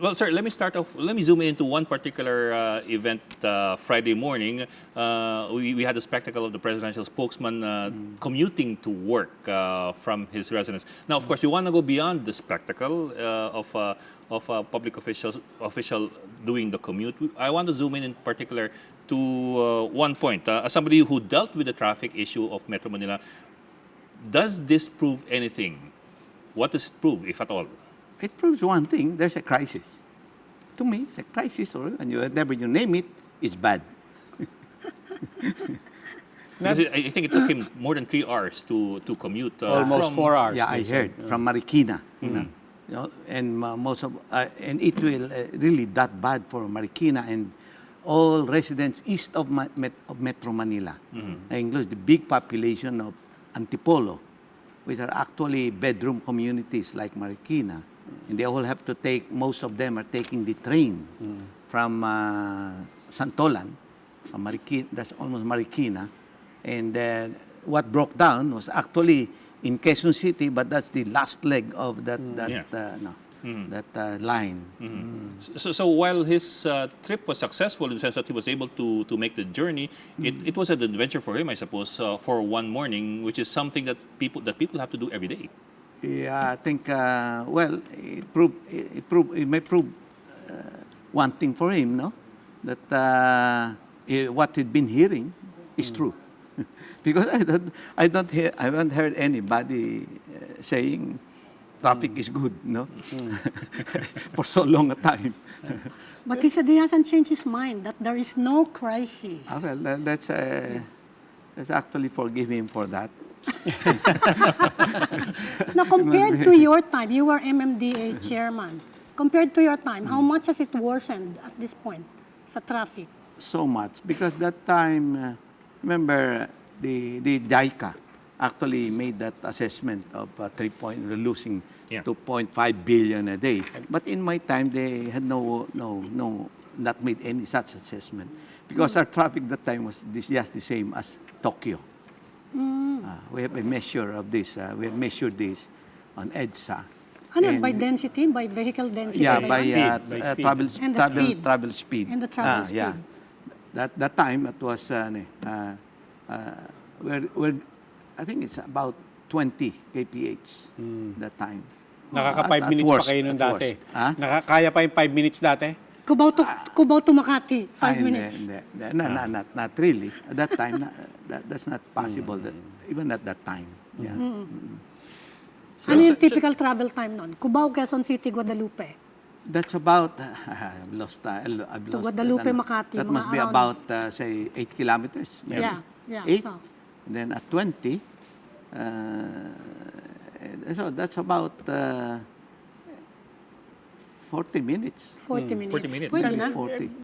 Well, sir, let me start off. Let me zoom into one particular event Friday morning. We had the spectacle of the presidential spokesman commuting to work from his residence. Now, of course, we want to go beyond the spectacle of a public official doing the commute. I want to zoom in particular to one point. As somebody who dealt with the traffic issue of Metro Manila, does this prove anything? What does it prove, if at all? It proves one thing, there's a crisis. To me, it's a crisis, or whatever you name it, it's bad. Because I think it took him more than 3 hours to commute. Almost from, 4 hours. Yeah, I they said. heard from Marikina. You know, and and it will really that bad for Marikina and all residents east of Metro Manila. I include the big population of Antipolo, which are actually bedroom communities like Marikina. And they all have to take, most of them are taking the train from Santolan, from Marikina, that's almost Marikina. And what broke down was actually in Quezon City, but that's the last leg of that line. So while his trip was successful in the sense that he was able to make the journey, it was an adventure for him, I suppose, for one morning, which is something that people have to do every day. Yeah, I think, well, it may prove one thing for him, no? That what he'd been hearing is true. Because I haven't heard anybody saying traffic is good, no? For so long a time. But he said he hasn't changed his mind, that there is no crisis. Well, let's actually forgive him for that. Now, compared to your time, you were MMDA chairman. Compared to your time, how much has it worsened at this point sa traffic? So much. Because that time, remember, the JICA actually made that assessment of losing 2.5 billion a day. But in my time, they had not made any such assessment. Because our traffic that time was just the same as Tokyo. We have a measure of this. We have measured this on EDSA. Ano, by density, by vehicle density? Yeah, by travel And the speed. travel speed. And the travel speed. Yeah. That time, it was, I think it's about 20 kph that time. Nakaka 5 minutes worst, pa kayo nun at dati. worst. Ha? Nakakaya pa yung 5 minutes dati? Cubao to Makati, 5 minutes. Not really. At that time, that's not possible. Even at that time. Yeah. Ano yung typical travel time nun? Cubao, Quezon City, Guadalupe. That's about, I've lost. To Guadalupe, Makati. That mga must be around- about, say, 8 kilometers. maybe. Yeah. 8. So, And then at 20, so that's about 40 minutes. 40 minutes. 40 minutes. Pwede na. 40.